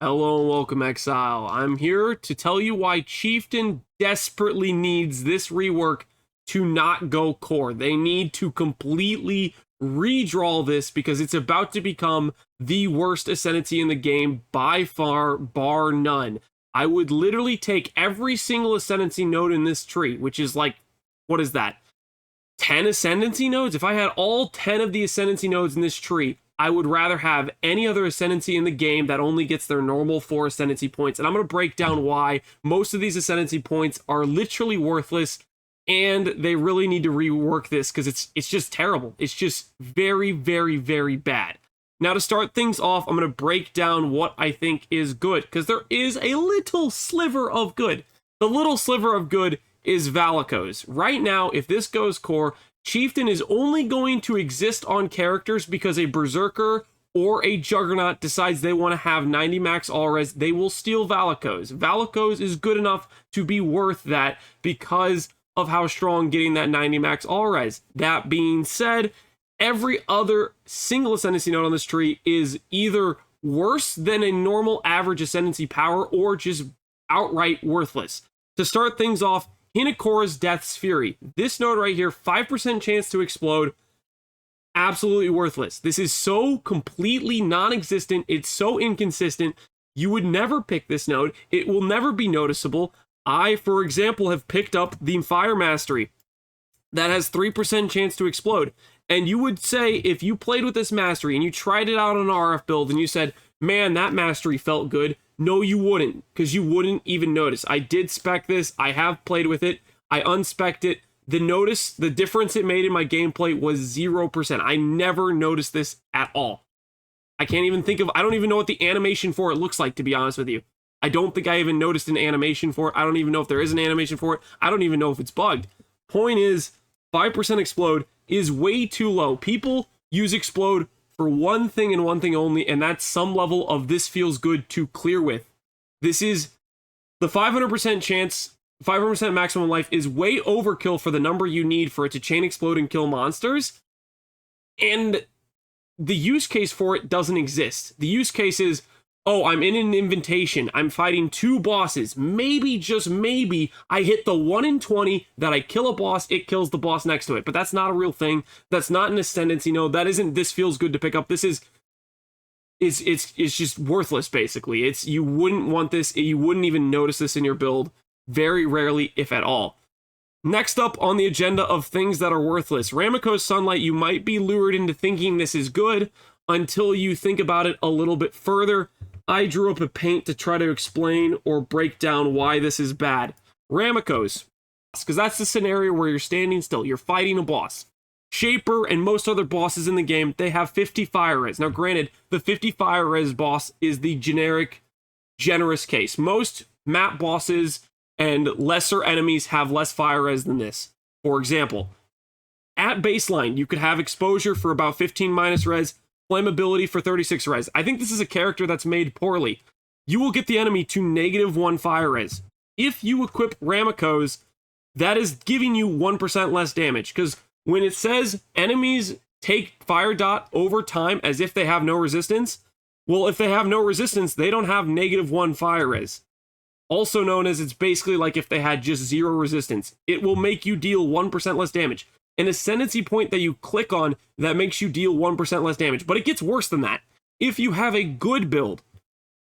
Hello and welcome, Exile. I'm here to tell you why Chieftain desperately needs this rework to not go core. They need to completely redraw this because it's about to become the worst Ascendancy in the game by far, bar none. I would literally take every single Ascendancy node in this tree, which is like, what is that? 10 Ascendancy nodes? If I had all 10 of the Ascendancy nodes in this tree, I would rather have any other Ascendancy in the game that only gets their normal 4 Ascendancy points. And I'm going to break down why most of these Ascendancy points are literally worthless and they really need to rework this because it's just terrible. It's just very, very, very bad. Now, to start things off, I'm going to break down what I think is good because there is a little sliver of good. The little sliver of good is Ramakos. Right now, if this goes core, Chieftain is only going to exist on characters because a Berserker or a Juggernaut decides they want to have 90 max all res. They will steal Ramakos. Ramakos is good enough to be worth that because of how strong getting that 90 max all res. That being said, every other single Ascendancy node on this tree is either worse than a normal average Ascendancy power or just outright worthless. To start things off, Akora's Death's Fury. This node right here, 5% chance to explode. Absolutely worthless. This is so completely non-existent. It's so inconsistent. You would never pick this node. It will never be noticeable. I, for example, have picked up the Fire Mastery that has 3% chance to explode. And you would say, if you played with this Mastery and you tried it out on an RF build and you said, man, that Mastery felt good. No, you wouldn't, because you wouldn't even notice. I did spec this. I have played with it. I unspec'd it. The difference it made in my gameplay was 0%. I never noticed this at all. I don't even know what the animation for it looks like, to be honest with you. I don't think I even noticed an animation for it. I don't even know if there is an animation for it. I don't even know if it's bugged. Point is, 5% explode is way too low. People use explode for one thing and one thing only, and that's some level of this feels good to clear with. This is the 500% chance, 500% maximum life is way overkill for the number you need for it to chain explode and kill monsters. And the use case for it doesn't exist. The use case is, oh, I'm in an invitation. I'm fighting 2 bosses. Maybe, just maybe, I hit the 1 in 20 that I kill a boss, it kills the boss next to it. But that's not a real thing. That's not an Ascendancy node. That isn't this feels good to pick up. This is, it's just worthless, basically. You wouldn't want this. You wouldn't even notice this in your build. Very rarely, if at all. Next up on the agenda of things that are worthless. Ramakos Sunlight, you might be lured into thinking this is good until you think about it a little bit further. I drew up a paint to try to explain or break down why this is bad. Ramakos, because that's the scenario where you're standing still, you're fighting a boss. Shaper and most other bosses in the game, they have 50 fire res. Now granted, the 50 fire res boss is the generic, generous case. Most map bosses and lesser enemies have less fire res than this. For example, at baseline, you could have exposure for about 15 minus res, flammability for 36 res. I think this is a character that's made poorly. You will get the enemy to -1 fire res. If you equip Ramakos, that is giving you 1% less damage, because when it says enemies take fire dot over time as if they have no resistance, well, if they have no resistance, they don't have -1 fire res. Also known as, it's basically like if they had just 0 resistance. It will make you deal 1% less damage. An Ascendancy point that you click on that makes you deal 1% less damage. But it gets worse than that. If you have a good build,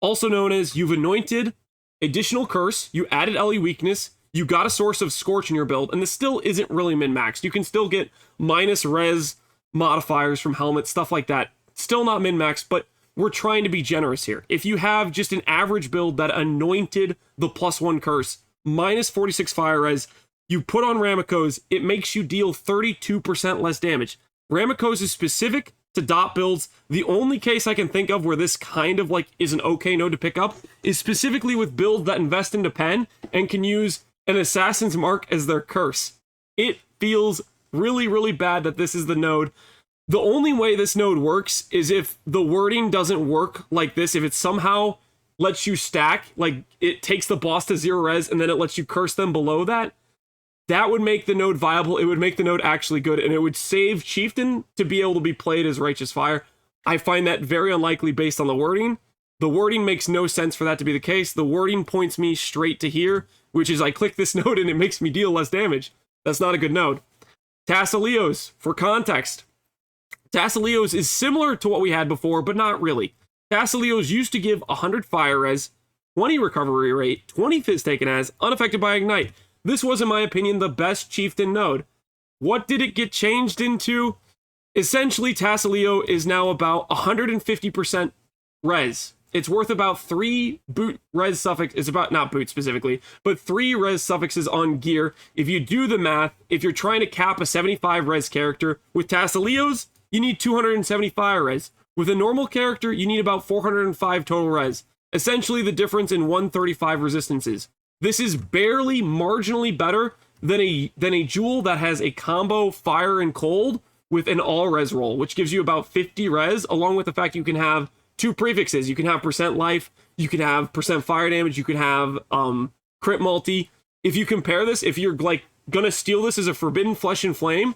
also known as you've anointed additional curse, you added LE weakness, you got a source of Scorch in your build, and this still isn't really min-maxed. You can still get minus res modifiers from helmet, stuff like that. Still not min-maxed, but we're trying to be generous here. If you have just an average build that anointed the +1 curse, minus 46 fire res, you put on Ramakos, it makes you deal 32% less damage. Ramakos is specific to dot builds. The only case I can think of where this kind of like is an okay node to pick up is specifically with builds that invest into pen and can use an Assassin's Mark as their curse. It feels really, really bad that this is the node. The only way this node works is if the wording doesn't work like this, if it somehow lets you stack, like it takes the boss to 0 res and then it lets you curse them below that. That would make the node viable. It would make the node actually good, and it would save Chieftain to be able to be played as Righteous Fire. I find that very unlikely based on the wording. The wording makes no sense for that to be the case. The wording points me straight to here, which is I click this node and it makes me deal less damage. That's not a good node. Tassilios, for context. Tassilios is similar to what we had before, but not really. Tassilios used to give 100 fire res, 20 recovery rate, 20 fizz taken as, unaffected by ignite. This was, in my opinion, the best Chieftain node. What did it get changed into? Essentially, Tassilio is now about 150% res. It's worth about 3 boot res suffix. It's about, not boot specifically, but 3 res suffixes on gear. If you do the math, if you're trying to cap a 75 res character, with Tassilios, you need 275 res. With a normal character, you need about 405 total res. Essentially the difference in 135 resistances. This is barely marginally better than a jewel that has a combo fire and cold with an all res roll, which gives you about 50 res, along with the fact you can have 2 prefixes. You can have percent life, you can have percent fire damage, you can have crit multi. If you compare this, if you're like gonna steal this as a forbidden flesh and flame,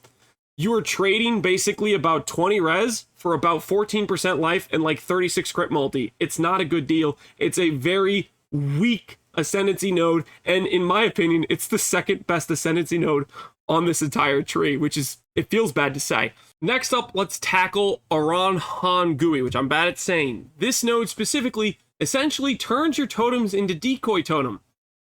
you are trading basically about 20 res for about 14% life and like 36 crit multi. It's not a good deal. It's a very weak Ascendancy node, and in my opinion, it's the second best Ascendancy node on this entire tree, which is, it feels bad to say. Next up, let's tackle Aran Han Gui, which I'm bad at saying. This node specifically essentially turns your totems into decoy totem,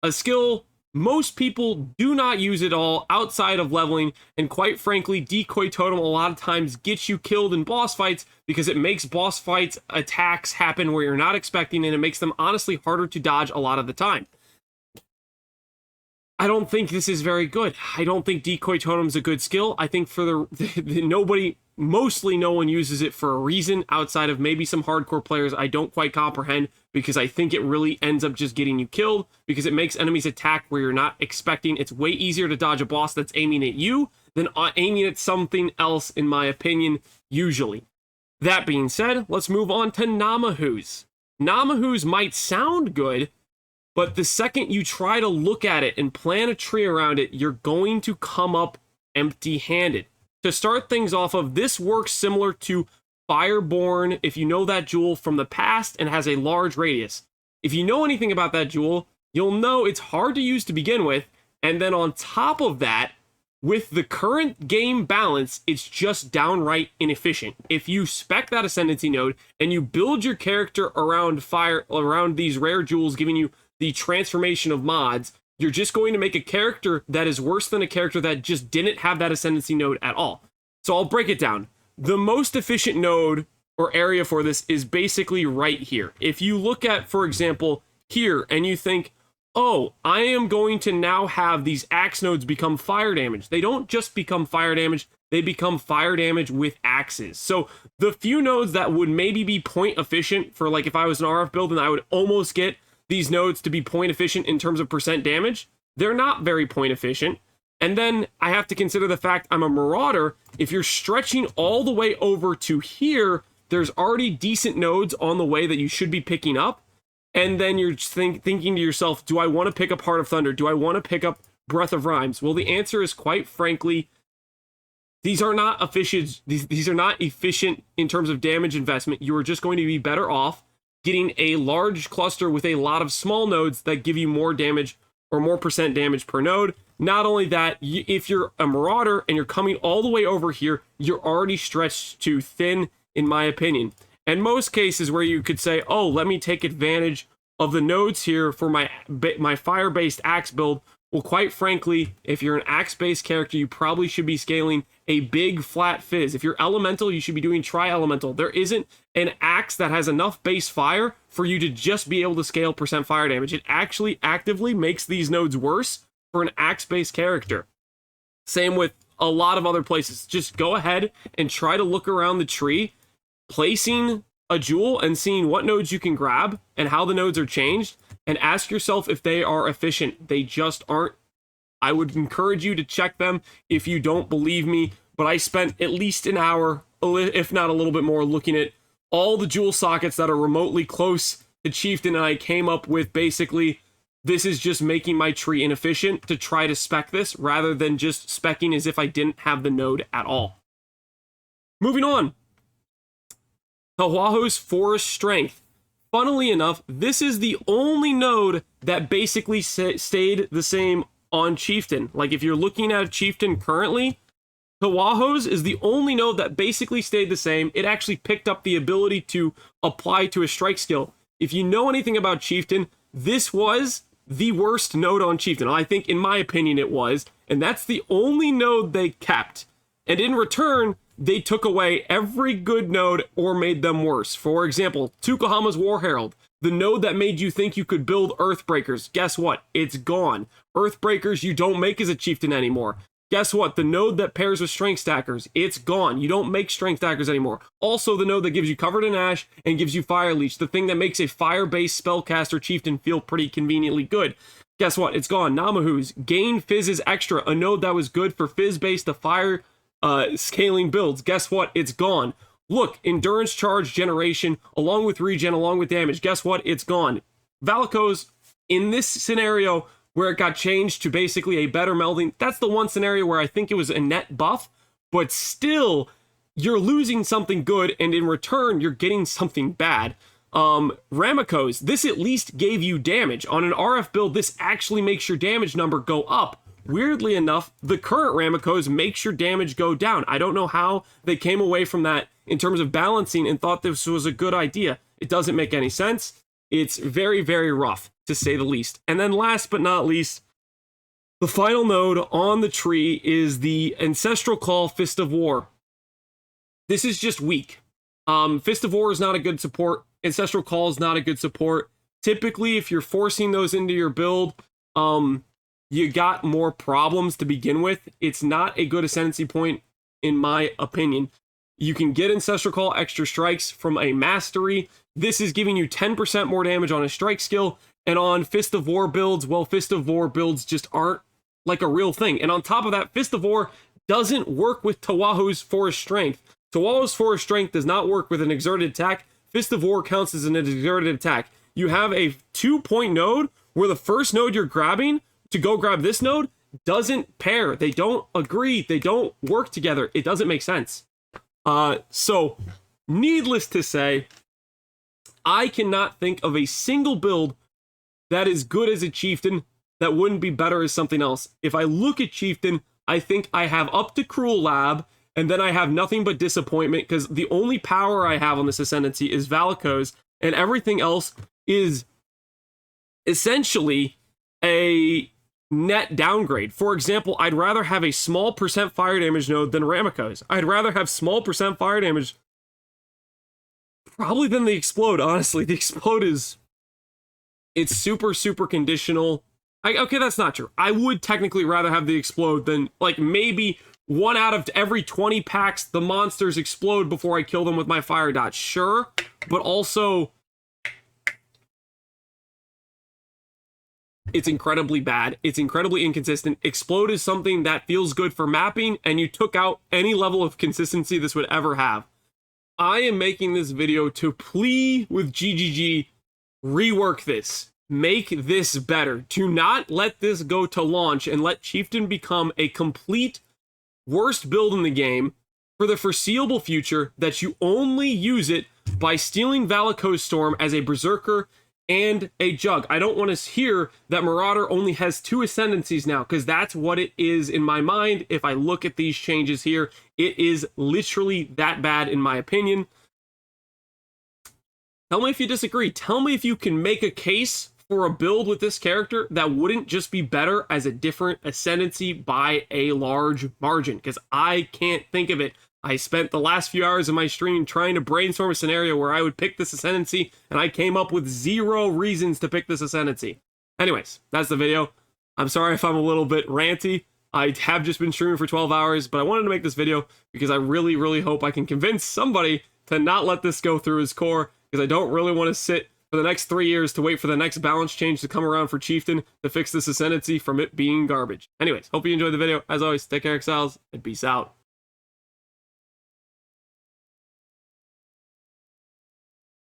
a skill most people do not use at all outside of leveling, and quite frankly, decoy totem a lot of times gets you killed in boss fights because it makes boss fights attacks happen where you're not expecting, and it makes them honestly harder to dodge a lot of the time. I don't think this is very good. I don't think decoy totem's a good skill. I think for mostly no one uses it for a reason outside of maybe some hardcore players I don't quite comprehend, because I think it really ends up just getting you killed because it makes enemies attack where you're not expecting. It's way easier to dodge a boss that's aiming at you than aiming at something else, in my opinion, usually. That being said, let's move on to Namahoos. Namahoos might sound good, but the second you try to look at it and plan a tree around it, you're going to come up empty-handed. To start things off of, this works similar to Fireborn, if you know that jewel from the past and has a large radius. If you know anything about that jewel, you'll know it's hard to use to begin with, and then on top of that, with the current game balance, it's just downright inefficient. If you spec that Ascendancy node and you build your character around these rare jewels giving you the transformation of mods, you're just going to make a character that is worse than a character that just didn't have that Ascendancy node at all. So I'll break it down. The most efficient node or area for this is basically right here. If you look at, for example, here, and you think, oh, I am going to now have these axe nodes become fire damage. They don't just become fire damage, they become fire damage with axes. So the few nodes that would maybe be point efficient for, like, if I was an RF build and I would almost get these nodes to be point efficient in terms of percent damage, they're not very point efficient. And then I have to consider the fact I'm a Marauder. If you're stretching all the way over to here, there's already decent nodes on the way that you should be picking up. And then you're thinking to yourself, do I want to pick up Heart of Thunder? Do I want to pick up Breath of Rhymes? Well, the answer is, quite frankly, these are not efficient. These are not efficient in terms of damage investment. You are just going to be better off getting a large cluster with a lot of small nodes that give you more damage or more percent damage per node. Not only that, if you're a Marauder and you're coming all the way over here, you're already stretched too thin, in my opinion. And most cases where you could say, oh, let me take advantage of the nodes here for my fire-based axe build. Well, quite frankly, if you're an axe-based character, you probably should be scaling a big flat fizz. If you're elemental, you should be doing tri-elemental. There isn't an axe that has enough base fire for you to just be able to scale percent fire damage. It actually actively makes these nodes worse for an axe-based character. Same with a lot of other places. Just go ahead and try to look around the tree, placing a jewel and seeing what nodes you can grab and how the nodes are changed, and ask yourself if they are efficient. They just aren't. I would encourage you to check them if you don't believe me, but I spent at least an hour, if not a little bit more, looking at all the jewel sockets that are remotely close to Chieftain, and I came up with basically, this is just making my tree inefficient to try to spec this, rather than just specking as if I didn't have the node at all. Moving on. Tahuaho's Forest Strength. funnily enough, this is the only node that basically stayed the same on Chieftain. Like, if you're looking at Chieftain currently, Namahoos is the only node that basically stayed the same. It actually picked up the ability to apply to a strike skill. If you know anything about Chieftain, this was the worst node on Chieftain. I think, in my opinion, it was. And that's the only node they kept. And in return, they took away every good node or made them worse. For example, Tukohama's War Herald, the node that made you think you could build Earthbreakers. Guess what? It's gone. Earthbreakers you don't make as a Chieftain anymore. Guess what? The node that pairs with Strength Stackers, it's gone. You don't make Strength Stackers anymore. Also, the node that gives you Covered in Ash and gives you Fire Leech, the thing that makes a fire-based spellcaster Chieftain feel pretty conveniently good. Guess what? It's gone. Namahoos, Gain Fizz's Extra, a node that was good for Fizz-based to fire scaling builds. Guess what? It's gone. Look, Endurance Charge Generation, along with Regen, along with damage. Guess what? It's gone. Ramakos, in this scenario, where it got changed to basically a better melding, that's the one scenario where I think it was a net buff, but still, you're losing something good, and in return, you're getting something bad. Ramakos, this at least gave you damage. On an RF build, this actually makes your damage number go up. Weirdly enough, the current Ramakos makes your damage go down. I don't know how they came away from that in terms of balancing and thought this was a good idea. It doesn't make any sense. It's very, very rough, to say the least. And then last but not least, the final node on the tree is the Ancestral Call Fist of War. This is just weak. Fist of War is not a good support. Ancestral Call is not a good support. Typically, if you're forcing those into your build, you got more problems to begin with. It's not a good ascendancy point, in my opinion. You can get Ancestral Call extra strikes from a mastery. This is giving you 10% more damage on a strike skill. And on Fist of War builds, well, Fist of War builds just aren't like a real thing. And on top of that, Fist of War doesn't work with Tawahu's Forest Strength. Tawahu's Forest Strength does not work with an exerted attack. Fist of War counts as an exerted attack. You have a 2-point node where the first node you're grabbing to go grab this node doesn't pair. They don't agree. They don't work together. It doesn't make sense. So, needless to say, I cannot think of a single build that is good as a Chieftain that wouldn't be better as something else. If I look at Chieftain, I think I have up to Cruel Lab, and then I have nothing but disappointment, because the only power I have on this Ascendancy is Ramakos, and everything else is essentially a net downgrade. For example, I'd rather have a small % fire damage node than Ramakos. I'd rather have small % fire damage probably than the Explode, honestly. The Explode is... it's super, super conditional. Okay, that's not true. I would technically rather have the Explode than, like, maybe 1 out of every 20 packs, the monsters explode before I kill them with my fire dot. Sure, but also... it's incredibly bad. It's incredibly inconsistent. Explode is something that feels good for mapping, and you took out any level of consistency this would ever have. I am making this video to plea with GGG, rework this. Make this better. Do not let this go to launch and let Chieftain become a complete worst build in the game for the foreseeable future, that you only use it by stealing Ramakos Storm as a Berserker and a Jug. I don't want to hear that Marauder only has 2 Ascendancies now, because that's what it is in my mind. If I look at these changes here, it is literally that bad in my opinion. Tell me if you disagree. Tell me if you can make a case for a build with this character that wouldn't just be better as a different Ascendancy by a large margin, because I can't think of it. I spent the last few hours of my stream trying to brainstorm a scenario where I would pick this Ascendancy, and I came up with 0 reasons to pick this Ascendancy. Anyways, that's the video. I'm sorry if I'm a little bit ranty. I have just been streaming for 12 hours, but I wanted to make this video because I really, really hope I can convince somebody to not let this go through his core, because I don't really want to sit for the next 3 years to wait for the next balance change to come around for Chieftain to fix this Ascendancy from it being garbage. Anyways, hope you enjoyed the video. As always, take care, Exiles, and peace out.